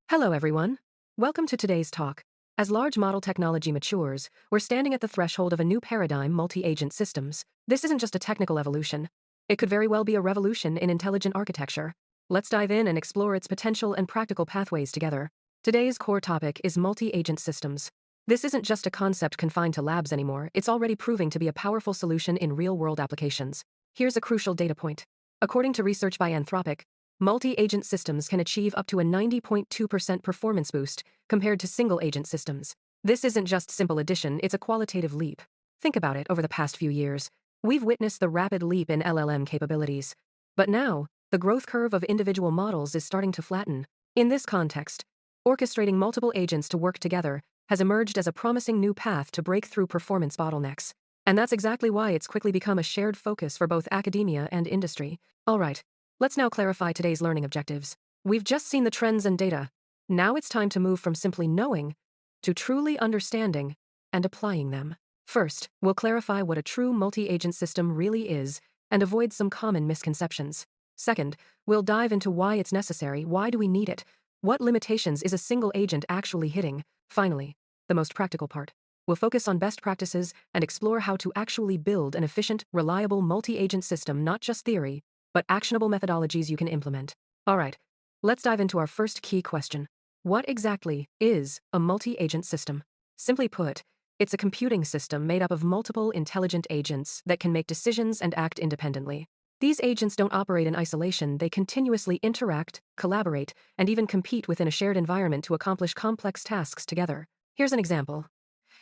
Hello, everyone. Welcome to today's talk. As large model technology matures, we're standing at the threshold of a new paradigm: multi agent systems. This isn't just a technical evolution, it could very well be a revolution in intelligent architecture. Let's dive in and explore its potential and practical pathways together. Today's core topic is multi agent systems. This isn't just a concept confined to labs anymore, it's already proving to be a powerful solution in real world applications. Here's a crucial data point. According to research by Anthropic, multi-agent systems can achieve up to a 90.2% performance boost compared to single-agent systems. This isn't just simple addition, it's a qualitative leap. Think about it: over the past few years, we've witnessed the rapid leap in LLM capabilities. But now, the growth curve of individual models is starting to flatten. In this context, orchestrating multiple agents to work together has emerged as a promising new path to break through performance bottlenecks. And that's exactly why it's quickly become a shared focus for both academia and industry. All right. Let's now clarify today's learning objectives. We've just seen the trends and data. Now it's time to move from simply knowing to truly understanding and applying them. First, we'll clarify what a true multi-agent system really is and avoid some common misconceptions. Second, we'll dive into why it's necessary. Why do we need it? What limitations is a single agent actually hitting? Finally, the most practical part. We'll focus on best practices and explore how to actually build an efficient, reliable multi-agent system, not just theory, but actionable methodologies you can implement. All right, let's dive into our first key question. What exactly is a multi-agent system? Simply put, it's a computing system made up of multiple intelligent agents that can make decisions and act independently. These agents don't operate in isolation, they continuously interact, collaborate, and even compete within a shared environment to accomplish complex tasks together. Here's an example.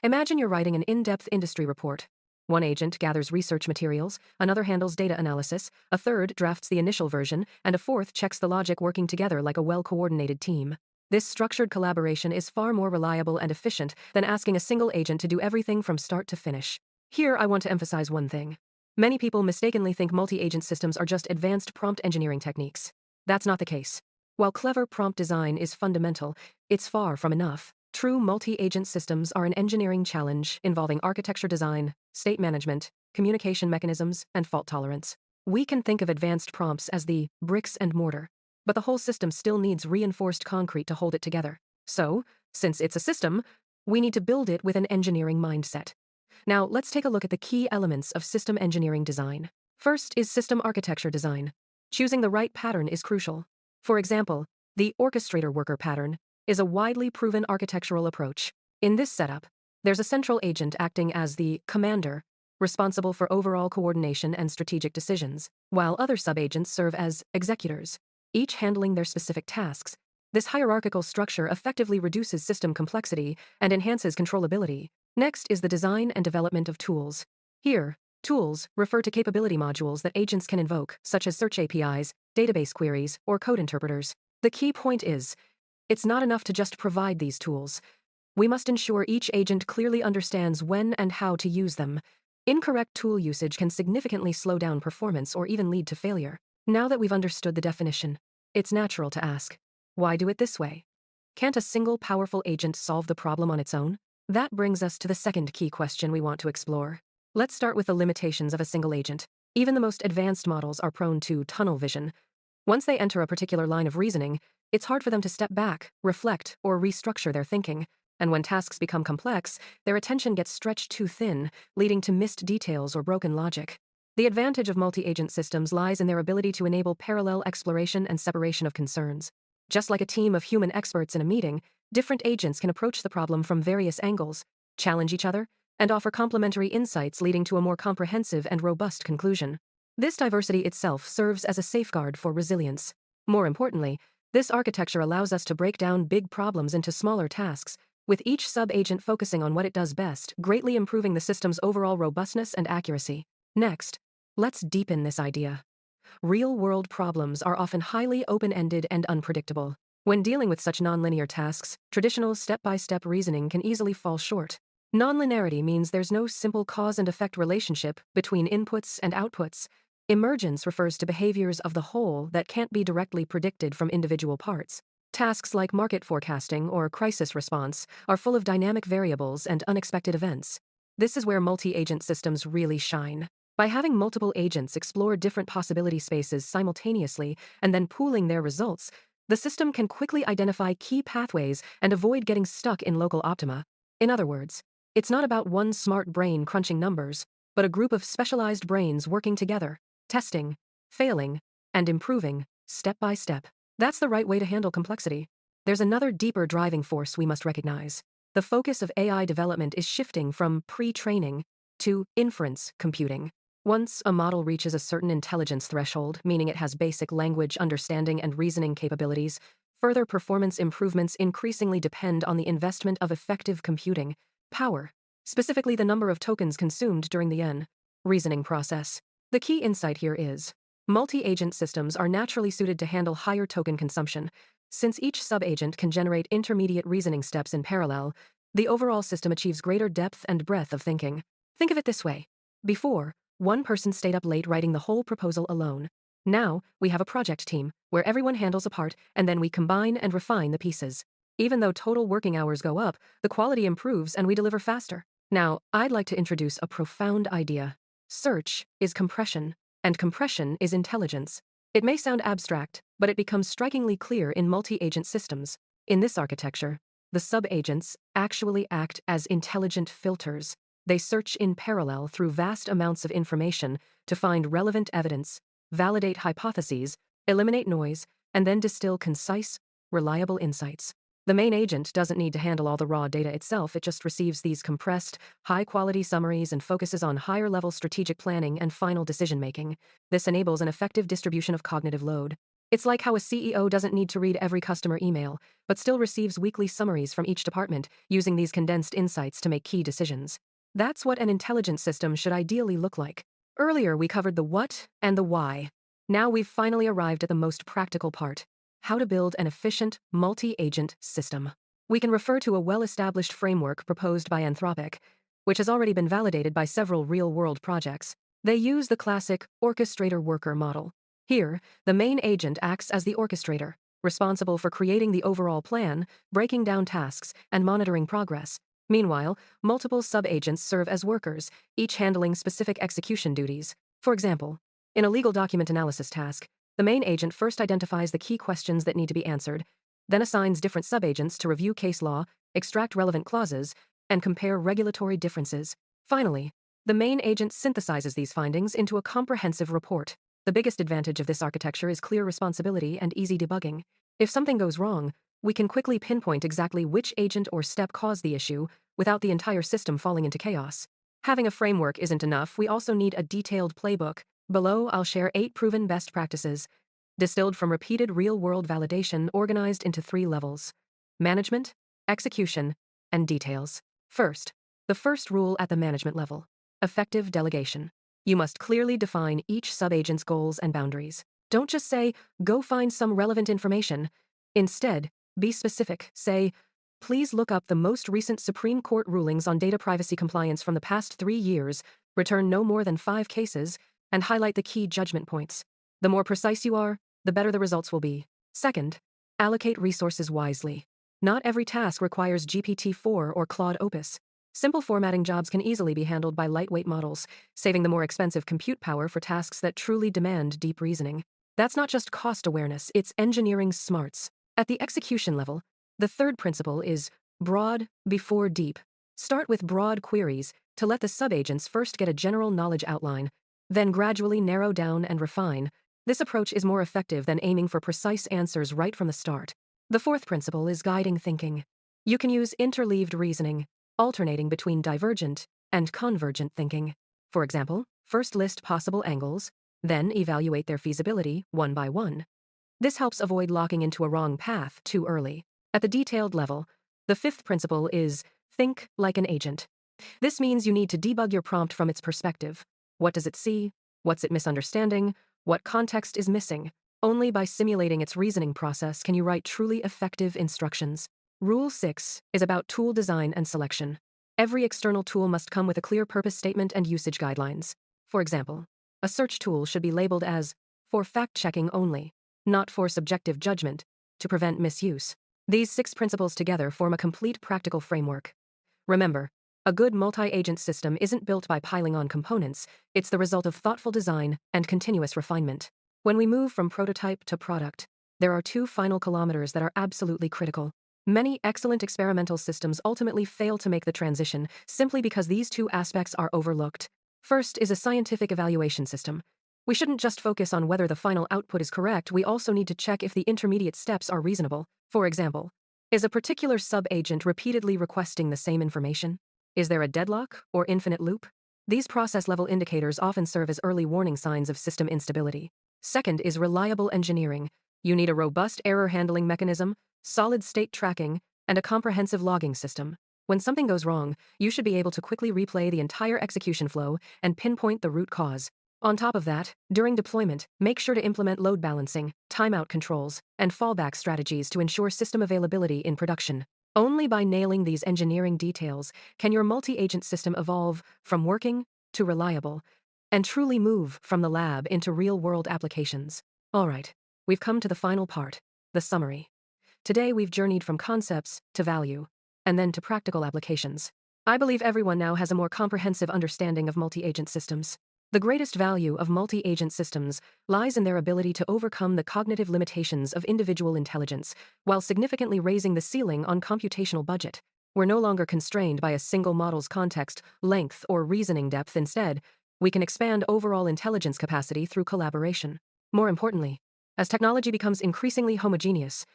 Imagine you're writing an in-depth industry report. One agent gathers research materials, another handles data analysis, a third drafts the initial version, and a fourth checks the logic, working together like a well-coordinated team. This structured collaboration is far more reliable and efficient than asking a single agent to do everything from start to finish. Here, I want to emphasize one thing. Many people mistakenly think multi-agent systems are just advanced prompt engineering techniques. That's not the case. While clever prompt design is fundamental, it's far from enough. True multi-agent systems are an engineering challenge involving architecture design, state management, communication mechanisms, and fault tolerance. We can think of advanced prompts as the bricks and mortar, but the whole system still needs reinforced concrete to hold it together. So, since it's a system, we need to build it with an engineering mindset. Now, let's take a look at the key elements of system engineering design. First is system architecture design. Choosing the right pattern is crucial. For example, the orchestrator worker pattern is a widely proven architectural approach. In this setup, there's a central agent acting as the commander, responsible for overall coordination and strategic decisions, while other subagents serve as executors, each handling their specific tasks. This hierarchical structure effectively reduces system complexity and enhances controllability. Next is the design and development of tools. Here, tools refer to capability modules that agents can invoke, such as search APIs, database queries, or code interpreters. The key point is, it's not enough to just provide these tools. We must ensure each agent clearly understands when and how to use them. Incorrect tool usage can significantly slow down performance or even lead to failure. Now that we've understood the definition, it's natural to ask, why do it this way? Can't a single powerful agent solve the problem on its own? That brings us to the second key question we want to explore. Let's start with the limitations of a single agent. Even the most advanced models are prone to tunnel vision. Once they enter a particular line of reasoning, it's hard for them to step back, reflect, or restructure their thinking. And when tasks become complex, their attention gets stretched too thin, leading to missed details or broken logic. The advantage of multi-agent systems lies in their ability to enable parallel exploration and separation of concerns. Just like a team of human experts in a meeting, different agents can approach the problem from various angles, challenge each other, and offer complementary insights, leading to a more comprehensive and robust conclusion. This diversity itself serves as a safeguard for resilience. More importantly, this architecture allows us to break down big problems into smaller tasks, with each sub-agent focusing on what it does best, greatly improving the system's overall robustness and accuracy. Next, let's deepen this idea. Real-world problems are often highly open-ended and unpredictable. When dealing with such nonlinear tasks, traditional step-by-step reasoning can easily fall short. Nonlinearity means there's no simple cause and effect relationship between inputs and outputs. Emergence refers to behaviors of the whole that can't be directly predicted from individual parts. Tasks like market forecasting or crisis response are full of dynamic variables and unexpected events. This is where multi-agent systems really shine. By having multiple agents explore different possibility spaces simultaneously and then pooling their results, The system can quickly identify key pathways and avoid getting stuck in local optima. In other words, it's not about one smart brain crunching numbers, but a group of specialized brains working together, testing, failing, and improving, step by step. That's the right way to handle complexity. There's another deeper driving force we must recognize. The focus of AI development is shifting from pre-training to inference computing. Once a model reaches a certain intelligence threshold, meaning it has basic language understanding and reasoning capabilities, further performance improvements increasingly depend on the investment of effective computing power, specifically the number of tokens consumed during the reasoning process. The key insight here is multi-agent systems are naturally suited to handle higher token consumption. Since each sub-agent can generate intermediate reasoning steps in parallel, the overall system achieves greater depth and breadth of thinking. Think of it this way. Before, one person stayed up late writing the whole proposal alone. Now, we have a project team, where everyone handles a part, and then we combine and refine the pieces. Even though total working hours go up, the quality improves and we deliver faster. Now, I'd like to introduce a profound idea. Search is compression, and compression is intelligence. It may sound abstract, but it becomes strikingly clear in multi-agent systems. In this architecture, the sub-agents actually act as intelligent filters. They search in parallel through vast amounts of information to find relevant evidence, validate hypotheses, eliminate noise, and then distill concise, reliable insights. The main agent doesn't need to handle all the raw data itself, it just receives these compressed, high-quality summaries and focuses on higher-level strategic planning and final decision-making. This enables an effective distribution of cognitive load. It's like how a CEO doesn't need to read every customer email, but still receives weekly summaries from each department, using these condensed insights to make key decisions. That's what an intelligent system should ideally look like. Earlier, we covered the what and the why. Now we've finally arrived at the most practical part: how to build an efficient, multi-agent system. We can refer to a well-established framework proposed by Anthropic, which has already been validated by several real-world projects. They use the classic orchestrator-worker model. Here, the main agent acts as the orchestrator, responsible for creating the overall plan, breaking down tasks, and monitoring progress. Meanwhile, multiple sub-agents serve as workers, each handling specific execution duties. For example, in a legal document analysis task, the main agent first identifies the key questions that need to be answered, then assigns different sub-agents to review case law, extract relevant clauses, and compare regulatory differences. Finally, the main agent synthesizes these findings into a comprehensive report. The biggest advantage of this architecture is clear responsibility and easy debugging. If something goes wrong, we can quickly pinpoint exactly which agent or step caused the issue without the entire system falling into chaos. Having a framework isn't enough, we also need a detailed playbook. Below, I'll share 8 proven best practices, distilled from repeated real-world validation organized into 3 levels: management, execution, and details. First, the first rule at the management level: effective delegation. You must clearly define each sub-agent's goals and boundaries. Don't just say, go find some relevant information. Instead, be specific. Say, please look up the most recent Supreme Court rulings on data privacy compliance from the past 3 years, return no more than 5 cases, and highlight the key judgment points. The more precise you are, the better the results will be. Second, allocate resources wisely. Not every task requires GPT-4 or Claude Opus. Simple formatting jobs can easily be handled by lightweight models, saving the more expensive compute power for tasks that truly demand deep reasoning. That's not just cost awareness, it's engineering smarts. At the execution level, the third principle is broad before deep. Start with broad queries to let the sub-agents first get a general knowledge outline, then gradually narrow down and refine. This approach is more effective than aiming for precise answers right from the start. The fourth principle is guiding thinking. You can use interleaved reasoning, alternating between divergent and convergent thinking. For example, first list possible angles, then evaluate their feasibility one by one. This helps avoid locking into a wrong path too early. At the detailed level, the fifth principle is think like an agent. This means you need to debug your prompt from its perspective. What does it see? What's it misunderstanding? What context is missing? Only by simulating its reasoning process can you write truly effective instructions. Rule 6 is about tool design and selection. Every external tool must come with a clear purpose statement and usage guidelines. For example, a search tool should be labeled as for fact-checking only, not for subjective judgment, to prevent misuse. These 6 principles together form a complete practical framework. Remember, a good multi-agent system isn't built by piling on components, it's the result of thoughtful design and continuous refinement. When we move from prototype to product, there are two final kilometers that are absolutely critical. Many excellent experimental systems ultimately fail to make the transition simply because these two aspects are overlooked. First is a scientific evaluation system. We shouldn't just focus on whether the final output is correct, we also need to check if the intermediate steps are reasonable. For example, is a particular sub-agent repeatedly requesting the same information? Is there a deadlock or infinite loop? These process-level indicators often serve as early warning signs of system instability. Second is reliable engineering. You need a robust error handling mechanism, solid-state tracking, and a comprehensive logging system. When something goes wrong, you should be able to quickly replay the entire execution flow and pinpoint the root cause. On top of that, during deployment, make sure to implement load balancing, timeout controls, and fallback strategies to ensure system availability in production. Only by nailing these engineering details can your multi-agent system evolve from working to reliable and truly move from the lab into real-world applications. All right, we've come to the final part, the summary. Today we've journeyed from concepts to value, and then to practical applications. I believe everyone now has a more comprehensive understanding of multi-agent systems. The greatest value of multi-agent systems lies in their ability to overcome the cognitive limitations of individual intelligence, while significantly raising the ceiling on computational budget. We're no longer constrained by a single model's context, length, or reasoning depth. Instead, we can expand overall intelligence capacity through collaboration. More importantly, as technology becomes increasingly homogeneous,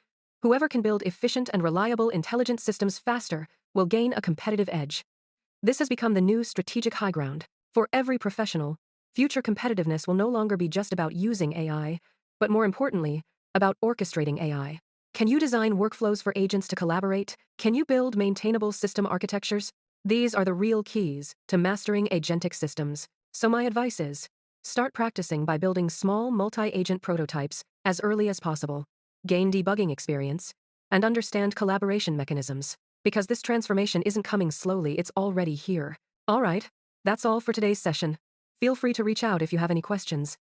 whoever can build efficient and reliable intelligent systems faster will gain a competitive edge. This has become the new strategic high ground. For every professional, future competitiveness will no longer be just about using AI, but more importantly, about orchestrating AI. Can you design workflows for agents to collaborate? Can you build maintainable system architectures? These are the real keys to mastering agentic systems. So my advice is, start practicing by building small multi-agent prototypes as early as possible. Gain debugging experience, and understand collaboration mechanisms. Because this transformation isn't coming slowly, it's already here. All right. That's all for today's session. Feel free to reach out if you have any questions.